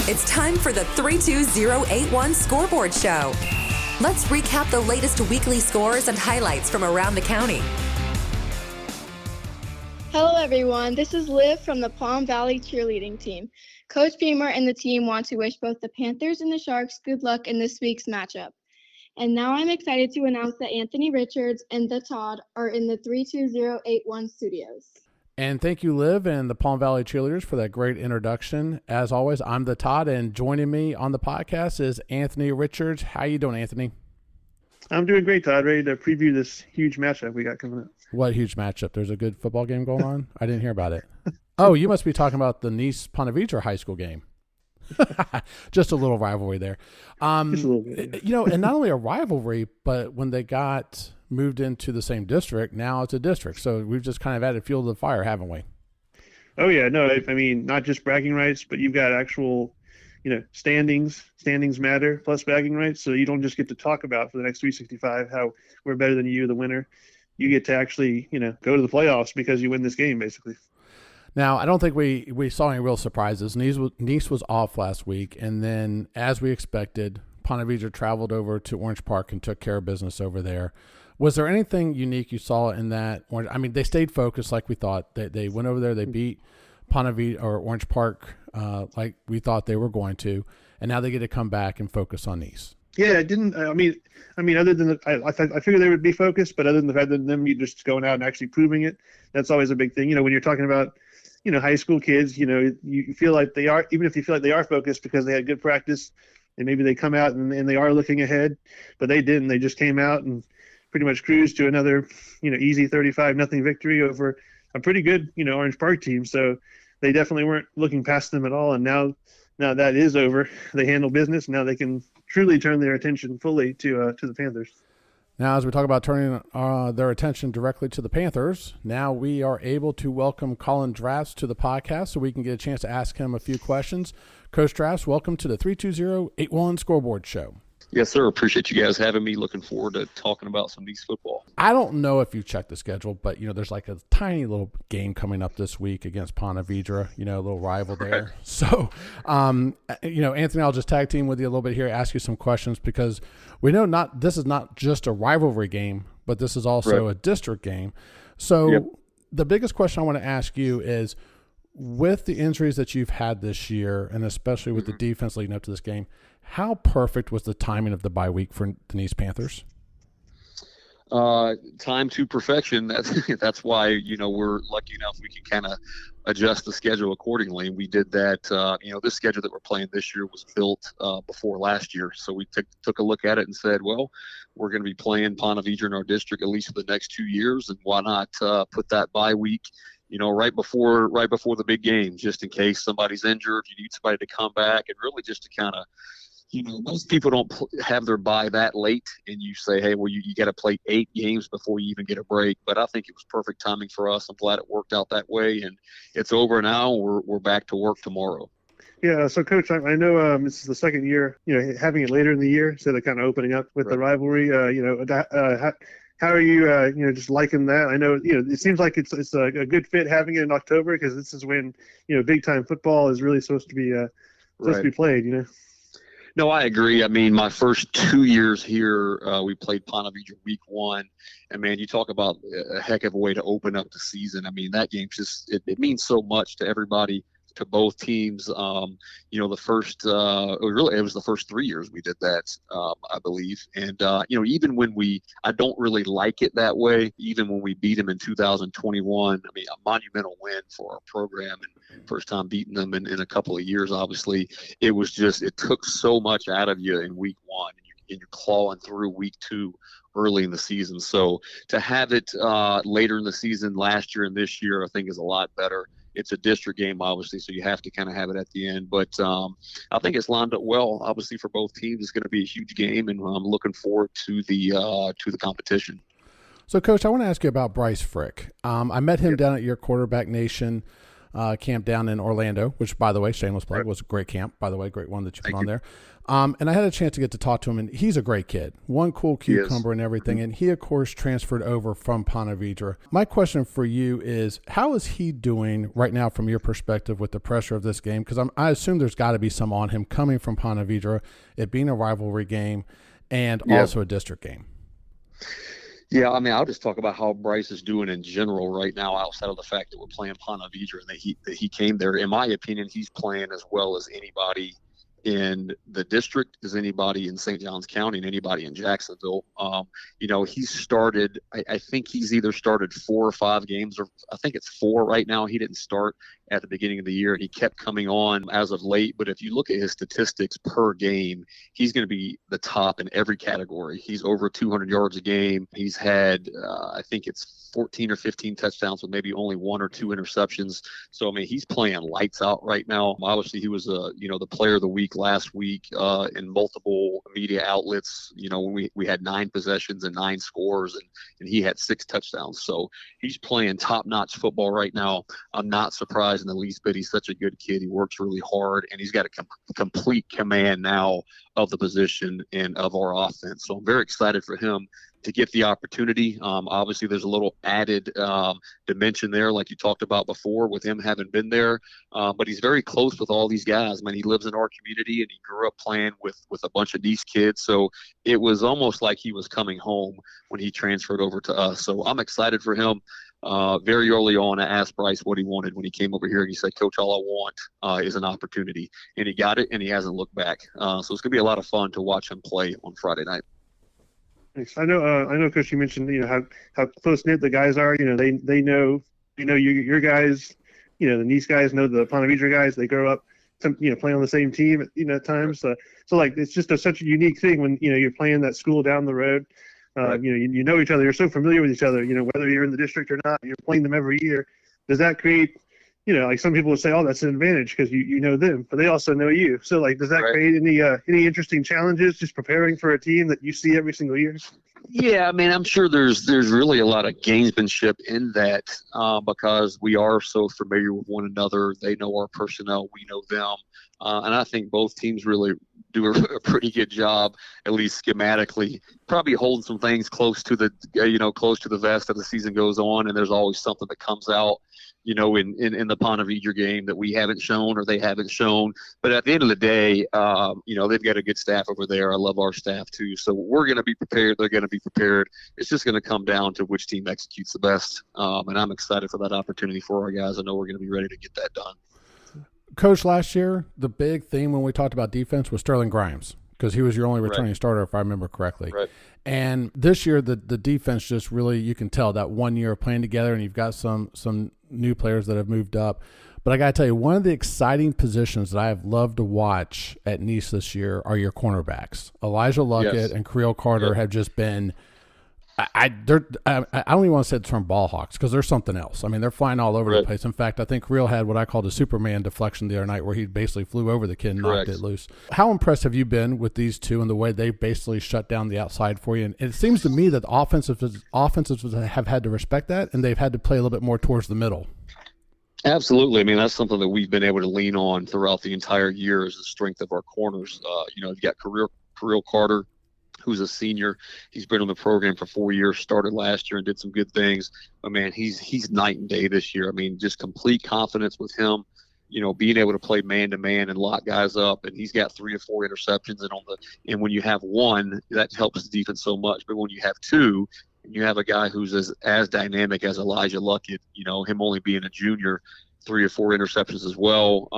It's time for the 32081 Scoreboard Show. Let's recap the latest weekly scores and highlights from around the county. Hello, everyone. This is Liv from the Palm Valley cheerleading team. Coach Beamer and the team want to wish both the Panthers and the Sharks good luck in this week's matchup. And now I'm excited to announce that Anthony Richards and the Todd are in the 32081 studios. And thank you, Liv, and the Palm Valley Cheerleaders for that great introduction. As always, I'm the Todd, and joining me on the podcast is Anthony Richards. How you doing, Anthony? I'm doing great, Todd. Ready to preview this huge matchup we got coming up. What huge matchup? There's a good football game going on? I didn't hear about it. Oh, you must be talking about the Nease Ponte Vedra high school game. Just a little rivalry there. Just a little bit. And not only a rivalry, but when they got moved into the same district, now it's a district. So we've just kind of added fuel to the fire, haven't we? Oh, yeah. No, I mean, not just bragging rights, but you've got actual, standings. Standings matter plus bragging rights. So you don't just get to talk about for the next 365 how we're better than you, the winner. You get to actually, go to the playoffs because you win this game, basically. Now, I don't think we saw any real surprises. Nease was off last week, and then, as we expected, Ponte Vedra traveled over to Orange Park and took care of business over there. Was there anything unique you saw in that? I mean, they stayed focused like we thought. They went over there, they beat Ponte Vedra or Orange Park like we thought they were going to, and now they get to come back and focus on Nease. Yeah, it didn't. I mean, other than I figured they would be focused, but other than the fact that them you just going out and actually proving it, that's always a big thing. When you're talking about high school kids, you feel like they are, even if you feel like they are focused because they had good practice and maybe they come out and they are looking ahead, but they didn't. They just came out and pretty much cruised to another, easy 35-0 victory over a pretty good, Orange Park team. So they definitely weren't looking past them at all. And now that is over, they handle business. Now they can truly turn their attention fully to the Panthers. Now, as we talk about turning their attention directly to the Panthers, now we are able to welcome Collin Drafts to the podcast so we can get a chance to ask him a few questions. Coach Drafts, welcome to the 32081 Scoreboard Show. Yes, sir. Appreciate you guys having me. Looking forward to talking about some Nease football. I don't know if you checked the schedule, but, there's like a tiny little game coming up this week against Ponte Vedra, a little rival there. Right. So, Anthony, I'll just tag team with you a little bit here, ask you some questions because we know this is not just a rivalry game, but this is also a district game. So The biggest question I want to ask you is, with the injuries that you've had this year, and especially with the defense leading up to this game, how perfect was the timing of the bye week for the Nease Panthers? Time to perfection. That's why, we're lucky enough we can kind of adjust the schedule accordingly. We did that. This schedule that we're playing this year was built before last year. So we took a look at it and said, well, we're going to be playing Ponte Vedra in our district at least for the next 2 years. And why not put that bye week right before the big game, just in case somebody's injured, you need somebody to come back, and really just to kind of, most people don't have their bye that late, and you say, hey, well, you got to play 8 games before you even get a break. But I think it was perfect timing for us. I'm glad it worked out that way, and it's over now. We're back to work tomorrow. Yeah, so Coach, I know this is the second year, having it later in the year instead of kind of opening up with the rivalry. How are you, just liking that? I know, it seems like it's a good fit having it in October because this is when, big time football is really supposed to be played. No, I agree. I mean, my first 2 years here, we played Ponte Vedra week 1. And, man, you talk about a heck of a way to open up the season. I mean, that game it means so much to everybody, to both teams. It was the first 3 years we did that, I believe. And, even when I don't really like it that way, even when we beat them in 2021, I mean, a monumental win for our program and first time beating them in a couple of years, obviously. It was it took so much out of you in week 1, and you're clawing through week 2 early in the season. So to have it later in the season last year and this year, I think is a lot better. It's a district game, obviously, so you have to kind of have it at the end. But I think it's lined up well, obviously, for both teams. It's going to be a huge game, and I'm looking forward to the competition. So, Coach, I want to ask you about Bryce Frick. I met him down at your Quarterback Nation. camp down in Orlando, which, by the way, shameless plug, was a great camp, by the way, great one that you put on there. And I had a chance to get to talk to him, and he's a great kid. One cool cucumber and everything. And he, of course, transferred over from Ponte Vedra. My question for you is, how is he doing right now from your perspective with the pressure of this game? Because I assume there's got to be some on him coming from Ponte Vedra, it being a rivalry game, and also a district game. Yeah, I mean, I'll just talk about how Bryce is doing in general right now, outside of the fact that we're playing Ponte Vedra and that he came there. In my opinion, he's playing as well as anybody in the district, as anybody in St. Johns County, and anybody in Jacksonville. He started, I think he's either started 4 or 5 games, or I think it's 4 right now. He didn't start at the beginning of the year, and he kept coming on as of late. But if you look at his statistics per game, he's going to be the top in every category. He's over 200 yards a game. He's had, I think it's 14 or 15 touchdowns with maybe only 1 or 2 interceptions. So, I mean, he's playing lights out right now. Obviously, he was, the player of the week last week in multiple media outlets. When we had 9 possessions and 9 scores, and he had 6 touchdowns. So he's playing top-notch football right now. I'm not surprised in the least bit. He's such a good kid. He works really hard, and he's got a complete command now of the position and of our offense. So I'm very excited for him to get the opportunity. Obviously, there's a little added dimension there, like you talked about before, with him having been there. But he's very close with all these guys. He lives in our community, and he grew up playing with a bunch of Nease kids. So it was almost like he was coming home when he transferred over to us. So I'm excited for him. Very early on, I asked Bryce what he wanted when he came over here, and he said, "Coach, all I want is an opportunity." And he got it, and he hasn't looked back. So it's going to be a lot of fun to watch him play on Friday night. Thanks. I know, Coach. You mentioned, how close knit the guys are. They know, your guys. The Nease guys know the Ponte Vedra guys. They grow up, playing on the same team at times. So like it's just such a unique thing when you're playing that school down the road. Right. You know each other. You're so familiar with each other. Whether you're in the district or not, you're playing them every year. Does that create? Like some people would say, "Oh, that's an advantage because you know them, but they also know you." So, like, does that create any interesting challenges just preparing for a team that you see every single year? Yeah, I mean, I'm sure there's really a lot of gamesmanship in that because we are so familiar with one another. They know our personnel, we know them, and I think both teams really do a pretty good job, at least schematically, probably holding some things close to the vest as the season goes on, and there's always something that comes out. In the Ponte Vedra game that we haven't shown or they haven't shown. But at the end of the day, they've got a good staff over there. I love our staff too. So we're going to be prepared. They're going to be prepared. It's just going to come down to which team executes the best. And I'm excited for that opportunity for our guys. I know we're going to be ready to get that done. Coach, last year, the big theme when we talked about defense was Sterling Grimes, because he was your only returning starter, if I remember correctly. Right. And this year, the defense just really, you can tell that 1 year of playing together, and you've got some new players that have moved up. But I got to tell you, one of the exciting positions that I have loved to watch at Nease this year are your cornerbacks. Elijah Luckett and Creel Carter have just been I don't even want to say the term ball hawks because they're something else. I mean, they're flying all over the place. In fact, I think Creel had what I called a Superman deflection the other night where he basically flew over the kid and knocked it loose. How impressed have you been with these two and the way they basically shut down the outside for you? And it seems to me that the offenses have had to respect that, and they've had to play a little bit more towards the middle. Absolutely. I mean, that's something that we've been able to lean on throughout the entire year is the strength of our corners. You've got Creel Carter, who's a senior. He's been on the program for 4 years, started last year and did some good things. But, man, he's night and day this year. I mean, just complete confidence with him, being able to play man-to-man and lock guys up. And he's got 3 or 4 interceptions. And when you have one, that helps the defense so much. But when you have two, and you have a guy who's as dynamic as Elijah Luckett, him only being a junior, 3 or 4 interceptions as well.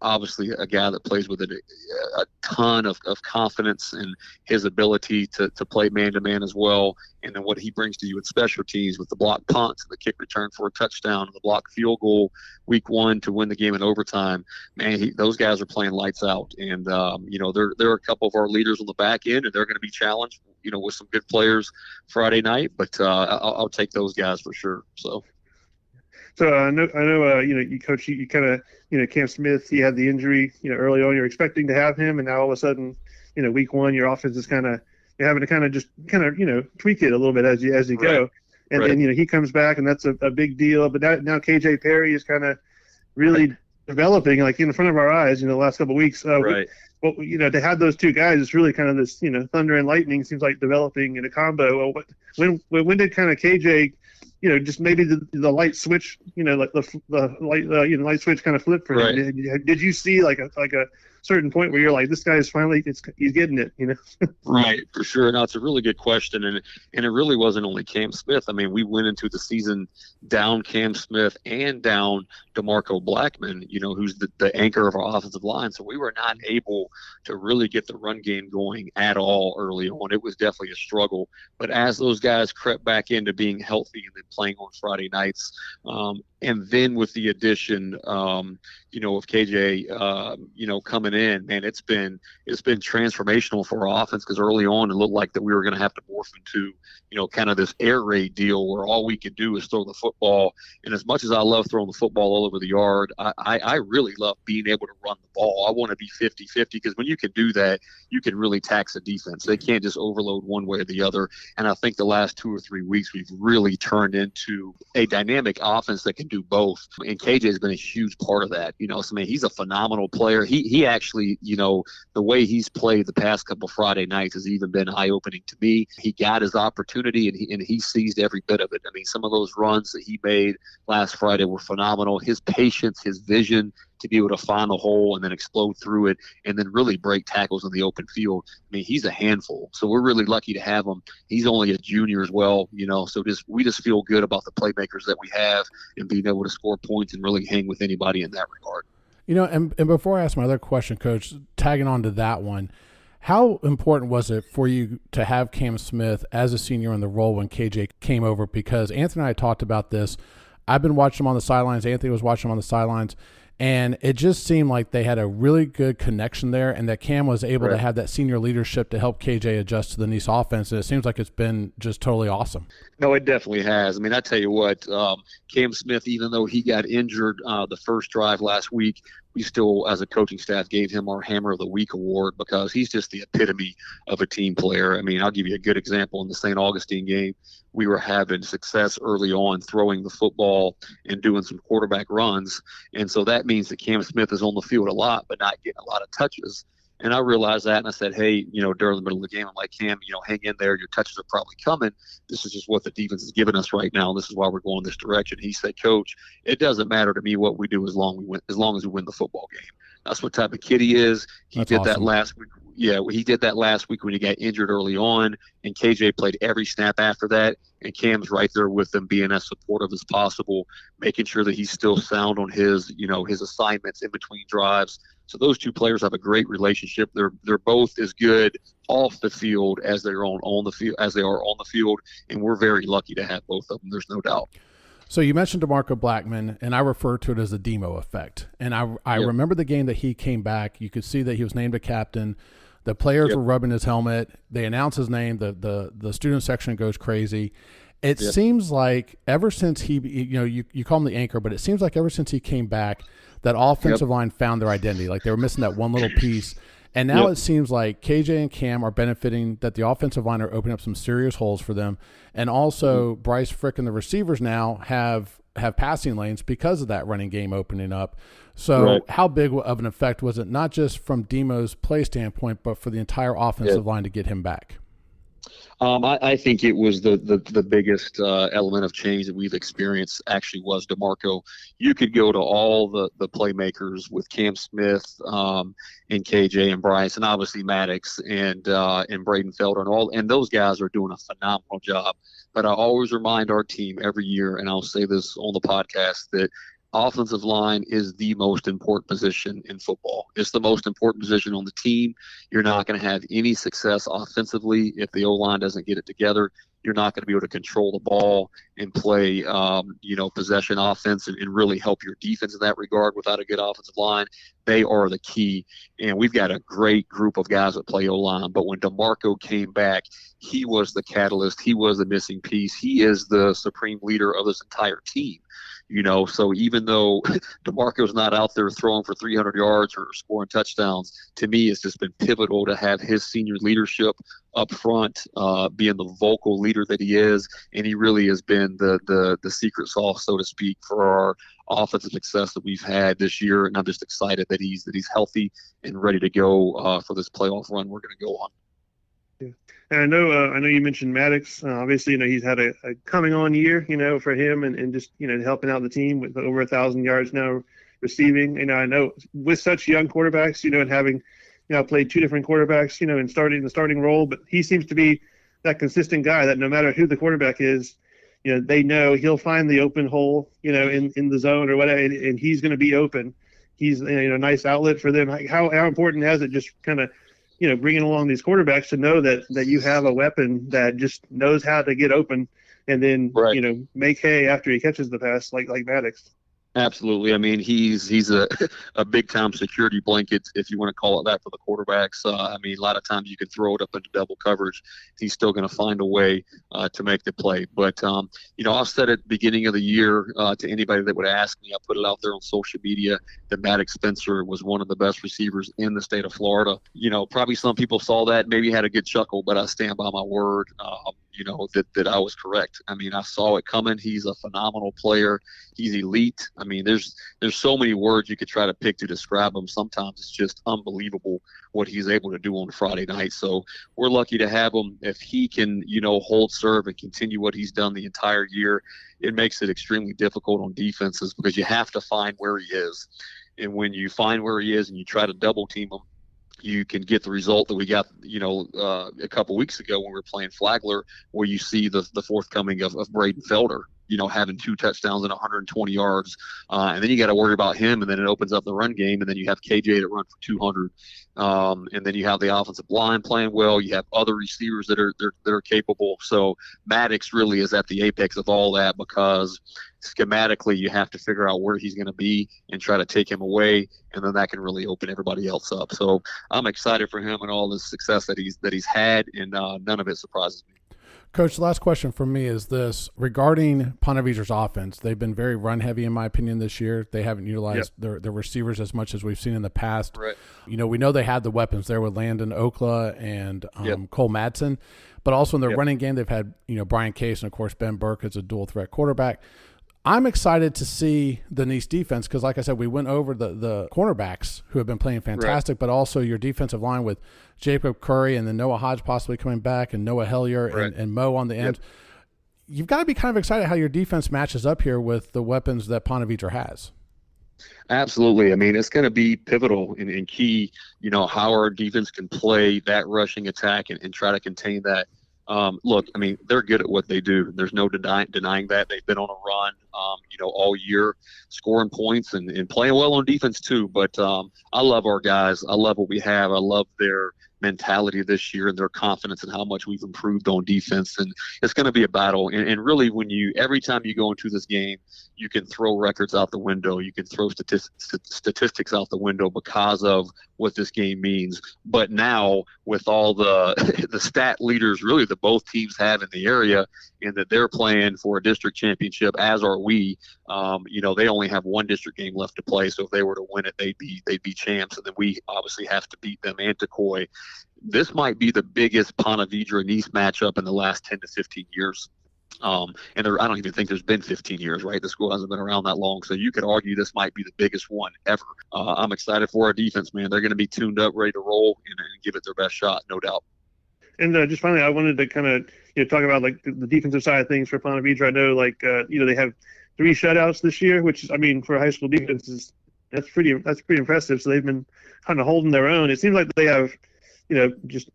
Obviously, a guy that plays with a ton of confidence in his ability to play man-to-man as well. And then what he brings to you in special teams with the block punt, the kick return for a touchdown, the block field goal week 1 to win the game in overtime. Man, those guys are playing lights out. And, they're a couple of our leaders on the back end, and they're going to be challenged, with some good players Friday night. But I'll take those guys for sure. So I know, you coach, you kind of, Cam Smith, he had the injury, early on. You're expecting to have him, and now all of a sudden, week 1, your offense is you're having to tweak it a little bit as you go. And then, he comes back, and that's a big deal. But now KJ Perry is kind of, really developing like in front of our eyes, the last couple of weeks. Right. To have those two guys, it's really kind of this, thunder and lightning seems like developing in a combo. Well, when did kind of KJ, just maybe the light switch, like the light switch kind of flipped for him? Right. Did you see like a certain point where you're like, this guy's finally he's getting it, Right, for sure. No, it's a really good question, and it really wasn't only Cam Smith. I mean, we went into the season down Cam Smith and down DeMarco Blackman, who's the anchor of our offensive line. So we were not able to really get the run game going at all early on. It was definitely a struggle. But as those guys crept back into being healthy and then playing on Friday nights, and then with the addition, of KJ, coming in, man, it's been transformational for our offense, because early on it looked like that we were going to have to morph into, kind of this air raid deal where all we could do is throw the football. And as much as I love throwing the football all over the yard, I really love being able to run the ball. I want to be 50-50, because when you can do that, you can really tax a defense. They can't just overload one way or the other. And I think the last 2 or 3 weeks we've really turned into a dynamic offense that can do both. And KJ has been a huge part of that. So I mean, he's a phenomenal player. He actually, the way he's played the past couple Friday nights has even been eye-opening to me. He got his opportunity and he seized every bit of it. I mean, some of those runs that he made last Friday were phenomenal. His patience, his vision to be able to find the hole and then explode through it and then really break tackles in the open field. I mean, he's a handful. So we're really lucky to have him. He's only a junior as well, so we just feel good about the playmakers that we have and being able to score points and really hang with anybody in that regard. And before I ask my other question, Coach, tagging on to that one, how important was it for you to have Cam Smith as a senior in the role when KJ came over? Because Anthony and I talked about this. I've been watching him on the sidelines. Anthony was watching him on the sidelines. And it just seemed like they had a really good connection there, and that Cam was able to have that senior leadership to help KJ adjust to the Nease offense. And it seems like it's been just totally awesome. No, it definitely has. I mean, I tell you what, Cam Smith, even though he got injured the first drive last week, we still, as a coaching staff, gave him our Hammer of the Week award, because he's just the epitome of a team player. I mean, I'll give you a good example. In the St. Augustine game, we were having success early on throwing the football and doing some quarterback runs. And so that means that Cam Smith is on the field a lot, but not getting a lot of touches. And I realized that, and I said, hey, during the middle of the game, I'm like, Cam, hang in there. Your touches are probably coming. This is just what the defense is giving us right now. And this is why we're going this direction. He said, Coach, it doesn't matter to me what we do as long as we win the football game. That's what type of kid he is. He did that last week. Yeah, he did that last week when he got injured early on, and KJ played every snap after that, and Cam's right there with them, being as supportive as possible, making sure that he's still sound on his assignments in between drives. So those two players have a great relationship. They're both as good off the field as they are on the field, and we're very lucky to have both of them. There's no doubt. So you mentioned DeMarco Blackman, and I refer to it as the Demo effect. And I remember the game that he came back. You could see that he was named a captain. The players were rubbing his helmet. They announce his name. The student section goes crazy. It seems like ever since he, you call him the anchor, but it seems like ever since he came back, that offensive line found their identity. Like they were missing that one little piece. And now it seems like KJ and Cam are benefiting, that the offensive line are opening up some serious holes for them. And also Bryce Frick and the receivers now have passing lanes because of that running game opening up. So how big of an effect was it, not just from Demo's play standpoint, but for the entire offensive line to get him back? I think it was the biggest element of change that we've experienced actually was DeMarco. You could go to all the playmakers with Cam Smith and KJ and Bryce, and obviously Maddox and Braden Felder and those guys are doing a phenomenal job. But I always remind our team every year, and I'll say this on the podcast, that offensive line is the most important position in football. It's the most important position on the team. You're not going to have any success offensively if the O-line doesn't get it together. You're not going to be able to control the ball and play, possession offense and really help your defense in that regard without a good offensive line. They are the key. And we've got a great group of guys that play O-line. But when DeMarco came back, he was the catalyst. He was the missing piece. He is the supreme leader of this entire team. So even though DeMarco's not out there throwing for 300 yards or scoring touchdowns, to me, it's just been pivotal to have his senior leadership up front, being the vocal leader that he is. And he really has been the secret sauce, so to speak, for offensive success that we've had this year, and I'm just excited that he's healthy and ready to go for this playoff run we're going to go on. Yeah. And I know you mentioned Maddox. Obviously, he's had a coming on year, for him and just, helping out the team with over 1,000 yards now receiving. I know with such young quarterbacks, and having, played two different quarterbacks, and starting the starting role, but he seems to be that consistent guy that no matter who the quarterback is, they know he'll find the open hole, in the zone or whatever, and he's going to be open. He's, a nice outlet for them. How important is it just kind of, bringing along these quarterbacks to know that you have a weapon that just knows how to get open and then, right. Make hay after he catches the pass like Maddox. Absolutely. I mean, he's a big-time security blanket, if you want to call it that, for the quarterbacks. I mean, a lot of times you can throw it up into double coverage. He's still going to find a way to make the play. But, I've said at the beginning of the year to anybody that would ask me, I put it out there on social media, that Maddox Spencer was one of the best receivers in the state of Florida. Probably some people saw that, maybe had a good chuckle, but I stand by my word, that I was correct. I mean, I saw it coming. He's a phenomenal player. He's elite. I mean, there's so many words you could try to pick to describe him. Sometimes it's just unbelievable what he's able to do on Friday night. So we're lucky to have him. If he can, hold serve and continue what he's done the entire year, it makes it extremely difficult on defenses because you have to find where he is. And when you find where he is and you try to double team him, you can get the result that we got, a couple weeks ago when we were playing Flagler, where you see the forthcoming of Braden Felder, having 2 touchdowns and 120 yards. And then you got to worry about him, and then it opens up the run game, and then you have KJ to run for 200. And then you have the offensive line playing well. You have other receivers that are capable. So Maddox really is at the apex of all that because schematically you have to figure out where he's going to be and try to take him away, and then that can really open everybody else up. So I'm excited for him and all the success that he's had, and none of it surprises me. Coach, the last question for me is this. Regarding Ponte Vedra's offense, they've been very run-heavy, in my opinion, this year. They haven't utilized their receivers as much as we've seen in the past. Right. We know they had the weapons there with Landon Okla and Cole Madsen, but also in their running game, they've had, Brian Case and, of course, Ben Burke as a dual-threat quarterback. I'm excited to see the Nease defense because, like I said, we went over the cornerbacks who have been playing fantastic, but also your defensive line with Jacob Curry and then Noah Hodge possibly coming back and Noah Hellier and Mo on the end. You've got to be kind of excited how your defense matches up here with the weapons that Ponte Vedra has. Absolutely. I mean, it's going to be pivotal and key, how our defense can play that rushing attack and try to contain that. Look, I mean, they're good at what they do. There's no denying that. They've been on a run, all year, scoring points and playing well on defense too. But I love our guys. I love what we have. I love their mentality this year and their confidence in how much we've improved on defense. And it's going to be a battle. And really, every time you go into this game, you can throw records out the window. You can throw statistics out the window because of what this game means. But now with all the stat leaders really that both teams have in the area and that they're playing for a district championship, as are we, they only have one district game left to play. So if they were to win it, they'd be champs. And then we obviously have to beat them and Decoy. This might be the biggest Ponte Vedra Nease matchup in the last 10 to 15 years. I don't even think there's been 15 years, right? The school hasn't been around that long. So you could argue this might be the biggest one ever. I'm excited for our defense, man. They're going to be tuned up, ready to roll, and give it their best shot, no doubt. And just finally, I wanted to kind of talk about like the defensive side of things for Ponte Vedra. I know they have 3 shutouts this year, which I mean for high school defenses, that's pretty impressive. So they've been kind of holding their own. It seems like they have, just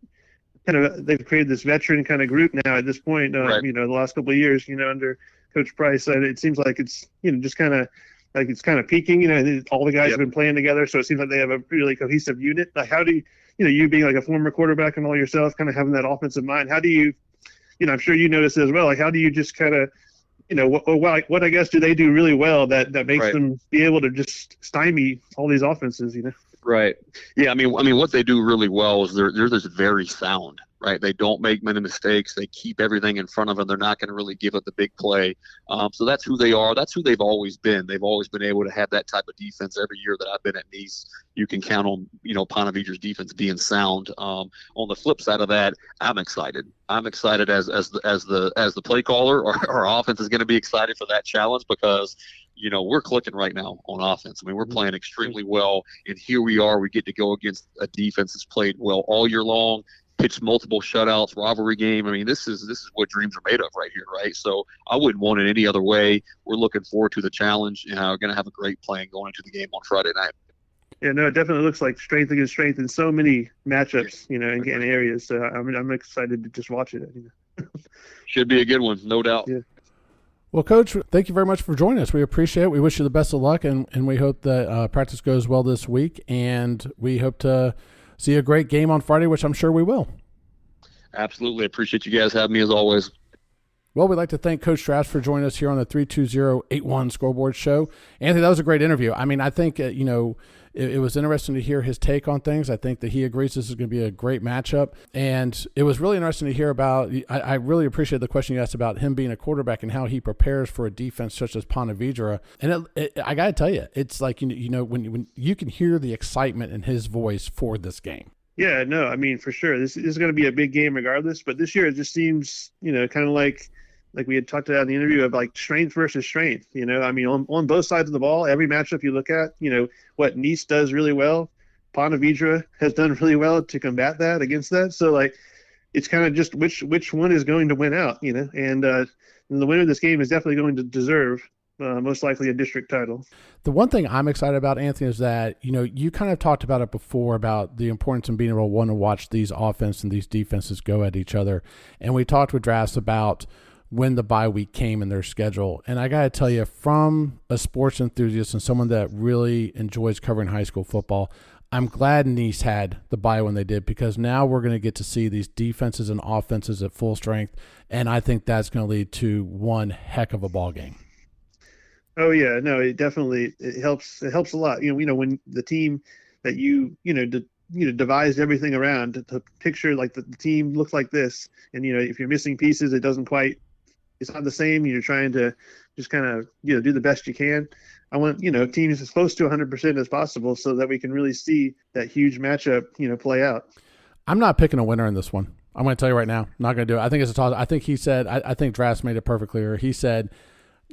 kind of they've created this veteran kind of group now at this point. Right. The last couple of years, under Coach Price, and it seems like it's just kind of like it's kind of peaking. All the guys have been playing together, so it seems like they have a really cohesive unit. Like how do you being like a former quarterback and all yourself, kind of having that offensive mind, how do you, I'm sure you notice it as well. Like how do you just kind of, what I guess do they do really well that makes them be able to just stymie all these offenses, Right. Yeah. I mean, what they do really well is they're just very sound, right? They don't make many mistakes. They keep everything in front of them. They're not going to really give up the big play. So that's who they are. That's who they've always been. They've always been able to have that type of defense. Every year that I've been at Nease, you can count on, Ponte Vedra's defense being sound. On the flip side of that, I'm excited. I'm excited as the play caller. Our offense is going to be excited for that challenge because we're clicking right now on offense. I mean, we're playing extremely well, and here we are. We get to go against a defense that's played well all year long, pitched multiple shutouts, rivalry game. I mean, this is what dreams are made of right here, right? So I wouldn't want it any other way. We're looking forward to the challenge, and we're going to have a great plan going into the game on Friday night. Yeah, no, it definitely looks like strength against strength in so many matchups, in areas. So I'm excited to just watch it. Should be a good one, no doubt. Yeah. Well, Coach, thank you very much for joining us. We appreciate it. We wish you the best of luck, and we hope that practice goes well this week, and we hope to see a great game on Friday, which I'm sure we will. Absolutely. Appreciate you guys having me as always. Well, we'd like to thank Coach Drafts for joining us here on the 32081 Scoreboard Show. Anthony, that was a great interview. I mean, I think, it was interesting to hear his take on things. I think that he agrees this is going to be a great matchup. And it was really interesting to hear about, I really appreciate the question you asked about him being a quarterback and how he prepares for a defense such as Ponte Vedra. And I got to tell you, it's like, when you can hear the excitement in his voice for this game. Yeah, no, I mean, for sure. This is going to be a big game regardless. But this year it just seems, kind of like we had talked about in the interview of like strength versus strength, I mean, on both sides of the ball, every matchup you look at, what Nease does really well, Ponte Vedra has done really well to combat that against that. So like, it's kind of just which one is going to win out, and the winner of this game is definitely going to deserve most likely a district title. The one thing I'm excited about, Anthony, is that, you kind of talked about it before about the importance of being able to want to watch these offense and these defenses go at each other. And we talked with Drafts about when the bye week came in their schedule. And I got to tell you, from a sports enthusiast and someone that really enjoys covering high school football, I'm glad Nease had the bye when they did, because now we're going to get to see these defenses and offenses at full strength. And I think that's going to lead to one heck of a ball game. Oh yeah, no, it definitely, it helps a lot. When the team that devised everything around to picture like the team looks like this, and if you're missing pieces, it's not the same. You're trying to just kind of do the best you can. I want teams as close to 100% as possible so that we can really see that huge matchup play out. I'm not picking a winner in this one. I'm going to tell you right now, I'm not going to do it. I think it's a toss. I think he said, I think Drafts made it perfectly clear. He said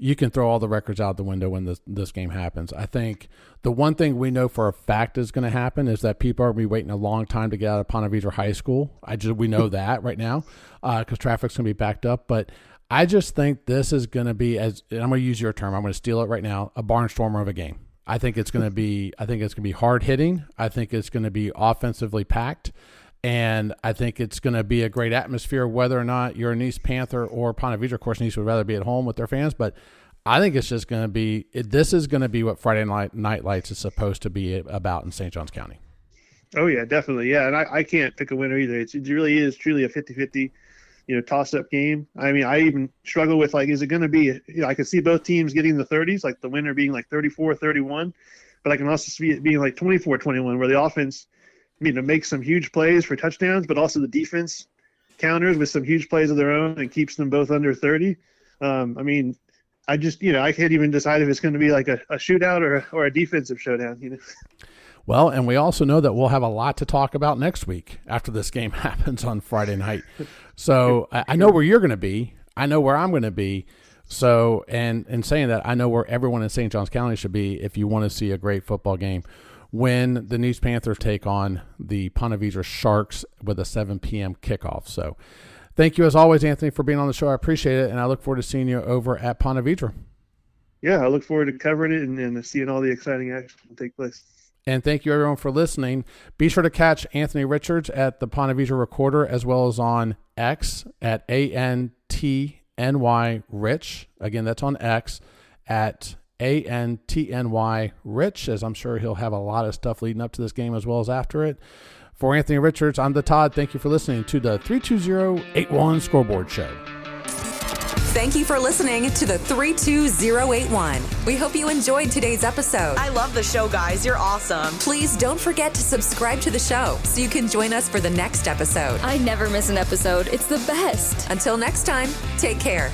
you can throw all the records out the window when this game happens. I think the one thing we know for a fact is going to happen is that people are going to be waiting a long time to get out of Ponte Vedra High School. We know that right now because traffic's going to be backed up. But I just think this is going to be, and I'm going to use your term, I'm going to steal it right now, a barnstormer of a game. I think it's going to be hard hitting. I think it's going to be offensively packed. And I think it's going to be a great atmosphere, whether or not you're a Nease Panther or Ponte Vedra. Of course, Nease would rather be at home with their fans, but I think it's just going to be – this is going to be what Friday Night Lights is supposed to be about in St. Johns County. Oh, yeah, definitely. Yeah, and I can't pick a winner either. It really is truly a 50-50, toss-up game. I mean, I even struggle with, like, is it going to be I can see both teams getting the 30s, like the winner being like 34-31, but I can also see it being like 24-21 where the offense – make some huge plays for touchdowns, but also the defense counters with some huge plays of their own and keeps them both under 30. I just, I can't even decide if it's going to be like a shootout or a defensive showdown, Well, and we also know that we'll have a lot to talk about next week after this game happens on Friday night. So I know where you're going to be. I know where I'm going to be. So, and in saying that, I know where everyone in St. Johns County should be if you want to see a great football game when the Nease Panthers take on the Ponte Vedra Sharks with a 7 p.m. kickoff. So thank you, as always, Anthony, for being on the show. I appreciate it, and I look forward to seeing you over at Ponte Vedra. Yeah, I look forward to covering it and seeing all the exciting action take place. And thank you, everyone, for listening. Be sure to catch Anthony Richards at the Ponte Vedra Recorder, as well as on X at ANTNY Rich. Again, that's on X at ANTNY Rich, as I'm sure he'll have a lot of stuff leading up to this game as well as after it. For Anthony Richards, I'm the Todd. Thank you for listening to the 32081 Scoreboard Show. Thank you for listening to the 32081. We hope you enjoyed today's episode. I love the show, guys. You're awesome. Please don't forget to subscribe to the show so you can join us for the next episode. I never miss an episode. It's the best. Until next time, take care.